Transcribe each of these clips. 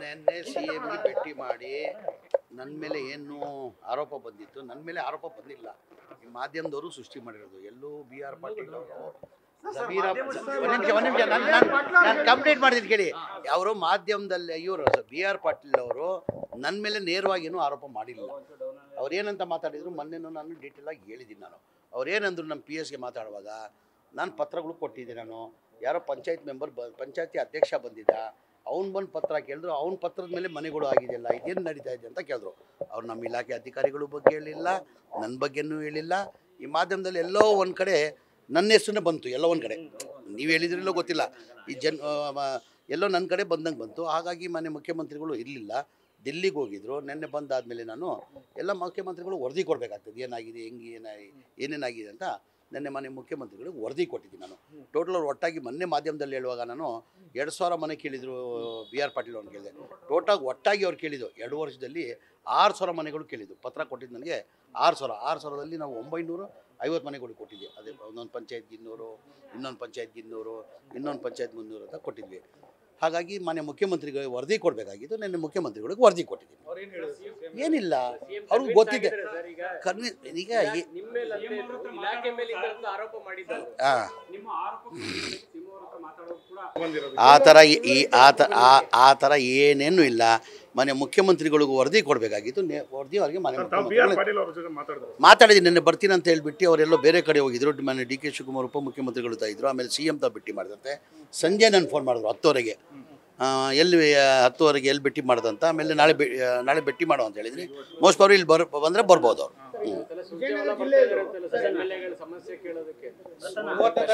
ನೆನ್ನೆ CMಗೆ ಭೇಟಿ ಮಾಡಿ ನನ್ನ ಮೇಲೆ ಏನು ಆರೋಪ ಬಂದಿತ್ತು, ನನ್ನ ಮೇಲೆ ಆರೋಪ ಬಂದಿಲ್ಲ. ಈ ಮಾಧ್ಯಮದವರು ಸೃಷ್ಟಿ ಮಾಡಿರೋದು. ಎಲ್ಲೂ BR ಪಾಟೀಲ್ ಅವರು ಒಂದು ನಿಮಿಷ ನಾನು ಕಂಪ್ಲೀಟ್ ಮಾಡ್ತೀನಿ ಕೇಳಿ. ಅವರು ಮಾಧ್ಯಮದಲ್ಲಿ ಇವರು BR ಪಾಟೀಲ್ ಅವರು ನನ್ನ ಮೇಲೆ ನೇರವಾಗಿ ಏನೂ ಆರೋಪ ಮಾಡಿಲ್ಲ. ಅವ್ರೇನಂತ ಮಾತಾಡಿದ್ರು ಮೊನ್ನೆನೂ ನಾನು ಡೀಟೇಲಾಗಿ ಹೇಳಿದ್ದೀನಿ. ನಾನು ಅವ್ರೇನಂದ್ರು ನಮ್ಮ PSಗೆ ಮಾತಾಡುವಾಗ ನಾನು ಪತ್ರಗಳು ಕೊಟ್ಟಿದ್ದೆ. ನಾನು ಯಾರೋ ಪಂಚಾಯತ್ ಮೆಂಬರ್ ಪಂಚಾಯತಿ ಅಧ್ಯಕ್ಷ ಬಂದಿದ್ದ, ಅವ್ನು ಬಂದು ಪತ್ರ ಕೇಳಿದ್ರು. ಅವ್ನ ಪತ್ರದ ಮೇಲೆ ಮನೆಗಳು ಆಗಿದೆಯಲ್ಲ, ಇದೇನು ನಡೀತಾ ಇದೆ ಅಂತ ಕೇಳಿದ್ರು. ಅವ್ರು ನಮ್ಮ ಇಲಾಖೆ ಅಧಿಕಾರಿಗಳ ಬಗ್ಗೆ ಹೇಳಿಲ್ಲ, ನನ್ನ ಬಗ್ಗೆನೂ ಹೇಳಿಲ್ಲ. ಈ ಮಾಧ್ಯಮದಲ್ಲಿ ಎಲ್ಲೋ ಒಂದು ಕಡೆ ನನ್ನ ಹೆಸರನ್ನೇ ಬಂತು, ಎಲ್ಲೋ ಒಂದು ಕಡೆ. ನೀವು ಹೇಳಿದ್ರಿಲ್ಲೋ ಗೊತ್ತಿಲ್ಲ, ಈ ಎಲ್ಲೋ ನನ್ನ ಕಡೆ ಬಂದಂಗೆ ಬಂತು. ಹಾಗಾಗಿ ಮಾನ್ಯ ಮುಖ್ಯಮಂತ್ರಿಗಳು ಇರಲಿಲ್ಲ, ದಿಲ್ಲಿಗೆ ಹೋಗಿದ್ರು. ನೆನ್ನೆ ಬಂದಾದಮೇಲೆ ನಾನು ಎಲ್ಲ ಮುಖ್ಯಮಂತ್ರಿಗಳು ವರದಿ ಕೊಡಬೇಕಾಗ್ತದೆ, ಏನಾಗಿದೆ ಹೆಂಗೆ ಏನೇನಾಗಿದೆ ಅಂತ. ನೆನ್ನೆ ಮಾನ್ಯ ಮುಖ್ಯಮಂತ್ರಿಗಳಿಗೆ ವರದಿ ಕೊಟ್ಟಿದ್ದೀನಿ ನಾನು. ಟೋಟಲ್ ಅವ್ರು ಒಟ್ಟಾಗಿ ಮೊನ್ನೆ ಮಾಧ್ಯಮದಲ್ಲಿ ಹೇಳುವಾಗ ನಾನು 2,000 ಮನೆ ಕೇಳಿದರು BR ಪಾಟೀಲ್ ಅವ್ರನ್ನ ಕೇಳಿದೆ. ಒಟ್ಟಾಗಿ ಅವ್ರು ಕೇಳಿದ್ದು 2 ವರ್ಷದಲ್ಲಿ 6,000 ಮನೆಗಳು ಕೇಳಿದ್ದು. ಪತ್ರ ಕೊಟ್ಟಿದ್ದು ನನಗೆ 6,000ದಲ್ಲಿ ನಾವು 950 ಮನೆಗಳು ಕೊಟ್ಟಿದ್ವಿ. ಅದೇ ಒಂದೊಂದು ಪಂಚಾಯತ್ಗೆ 200, ಇನ್ನೊಂದು ಪಂಚಾಯತ್ಗೆ 200, ಇನ್ನೊಂದು ಪಂಚಾಯತ್ 300 ಅಂತ ಕೊಟ್ಟಿದ್ವಿ. ಹಾಗಾಗಿ ಮಾನ್ಯ ಮುಖ್ಯಮಂತ್ರಿಗಳಿಗೆ ವರದಿ ಕೊಡಬೇಕಾಗಿದ್ದು. ನೆನ್ನೆ ಮುಖ್ಯಮಂತ್ರಿಗಳಿಗೆ ವರದಿ ಕೊಟ್ಟಿದ್ದೀನಿ. ಏನಿಲ್ಲ, ಅವ್ರಿಗೆ ಗೊತ್ತಿದೆ. ಈಗ ಆ ಥರ ಏನೇನು ಇಲ್ಲ. ಮಾನ್ಯ ಮುಖ್ಯಮಂತ್ರಿಗಳಿಗೂ ವರದಿ ಕೊಡಬೇಕಾಗಿತ್ತು. ವರದಿ ಅವರಿಗೆ ಮಾನ್ಯ ಮಾತಾಡಿದ್ದೀನಿ. ನೆನ್ನೆ ಬರ್ತೀನಿ ಅಂತ ಹೇಳಿಬಿಟ್ಟು ಅವರೆಲ್ಲೋ ಬೇರೆ ಕಡೆ ಹೋಗಿದ್ರು. ಮಾನ್ಯ DK ಶಿವಕುಮಾರ್ ಉಪಮುಖ್ಯಮಂತ್ರಿಗಳು ಇದ್ದರು. ಆಮೇಲೆ CM ಭೇಟಿ ಮಾಡಿದಂತೆ. ಸಂಜೆ ನಾನು ಫೋನ್ ಮಾಡಿದ್ರು 10ವರೆಗೆ. ಎಲ್ಲಿ 10ವರೆಗೆ ಎಲ್ಲಿ ಭೇಟಿ ಮಾಡ್ದಂತ. ಆಮೇಲೆ ನಾಳೆ ಭೇಟಿ ಮಾಡೋ ಅಂತ ಹೇಳಿದ್ರಿ. ಮೋಸ್ಟ್ ಪ್ರಾಬಬ್ಲಿ ಇಲ್ಲಿ ಬಂದರೆ ಬರ್ಬೋದು ಅವರು.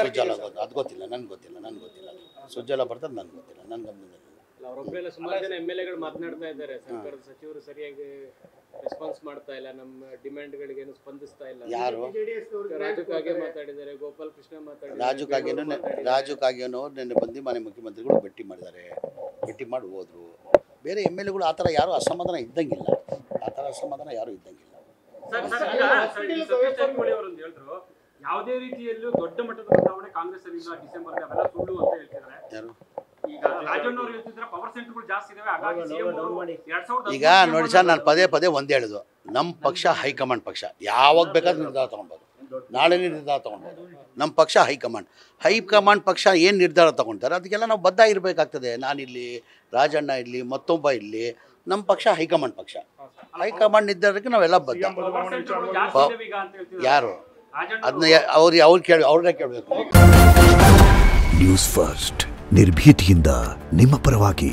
ಸುಜ್ಜಲ ಅದು ಗೊತ್ತಿಲ್ಲ, ನನಗೆ ಗೊತ್ತಿಲ್ಲ. ಸುಜ್ಜಲ ಬರ್ತಾರೆ, ನನಗೆ ಗೊತ್ತಿಲ್ಲ, ನನ್ನ ಗಮನದಲ್ಲಿ. ಅವರೊಬ್ಬರೆಲ್ಲ ಸುಮಾರು ಜನ MLAಗಳು ಮಾತನಾಡ್ತಾ ಇದ್ದಾರೆ. ಸರ್ಕಾರದ ಸಚಿವರು ಸರಿಯಾಗಿ ರೆಸ್ಪಾನ್ಸ್ ಮಾಡ್ತಾ ಇಲ್ಲ, ನಮ್ಮ ಡಿಮ್ಯಾಂಡ್ಗಳಿಗೆ ಏನು ಸ್ಪಂದಿಸ್ತಾ ಇಲ್ಲ. ಯಾರು? ರಾಜು ಕಾಗೆ ಮಾತಾಡಿದ್ದಾರೆ, ಗೋಪಾಲ್ ಕೃಷ್ಣ ಮಾತಾಡಿದ್ದಾರೆ. ರಾಜು ಕಾಗೇನೋ ನಿನ್ನೆ ಬಂದು ಮಾನ್ಯ ಮುಖ್ಯಮಂತ್ರಿಗಳು ಭೇಟಿ ಮಾಡಿದ್ದಾರೆ. ಭೇಟಿ ಮಾಡಿ ಹೋದ್ರು. ಬೇರೆ MLAಗಳು ಆ ಥರ ಯಾರು ಅಸಮಾಧಾನ ಇದ್ದಂಗಿಲ್ಲ. ಯಾವುದೇ ರೀತಿಯಲ್ಲೂ ದೊಡ್ಡ ಮಟ್ಟದ ಬದಲಾವಣೆ ಕಾಂಗ್ರೆಸ್ ಅಲ್ಲಿ ಡಿಸೆಂಬರ್ ಅವೆಲ್ಲ ಸುಳ್ಳು ಅಂತ ಹೇಳ್ತಿದ್ದಾರೆ. ಈಗ ರಾಜಣ್ಣವರು ಹೇಳ್ತಿದ್ರೆ ಪವರ್ ಸೆಂಟರ್ಗಳು ಜಾಸ್ತಿ ಇದಾವೆ, ಹಾಗಾಗಿ ಈಗ ನೋಡಿ ಸರ್, ನಾನು ಪದೇ ಒಂದೇ ಹೇಳೋದು, ನಮ್ಮ ಪಕ್ಷ ಹೈಕಮಾಂಡ್ ಪಕ್ಷ. ಯಾವಾಗ ಬೇಕಾದ್ರೂ ನಿರ್ಧಾರ ತೊಗೊಳ್ಬೋದು, ನಾಳೆನೇ ನಿರ್ಧಾರ ತೊಗೊಳ್ಬೋದು. ನಮ್ಮ ಪಕ್ಷ ಹೈಕಮಾಂಡ್ ಪಕ್ಷ ಏನು ನಿರ್ಧಾರ ತೊಗೊಳ್ತಾರೆ ಅದಕ್ಕೆಲ್ಲ ನಾವು ಬದ್ಧ ಇರಬೇಕಾಗ್ತದೆ. ನಾನಿರಲಿ, ರಾಜಣ್ಣ ಇರಲಿ, ಮತ್ತೊಬ್ಬ ಇರಲಿ, ನಮ್ಮ ಪಕ್ಷ ಹೈಕಮಾಂಡ್ ಪಕ್ಷ. ಹೈಕಮಾಂಡ್ ನಿರ್ಧಾರಕ್ಕೆ ನಾವೆಲ್ಲ ಬದ್ಧ. ಯಾರು ಅದನ್ನ ಅವ್ರನ್ನೇ ಕೇಳಬೇಕು. ನ್ಯೂಸ್ ಫಸ್ಟ್ ನಿರ್ಭೀತಿಯಿಂದ ನಿಮ್ಮ ಪರವಾಗಿ.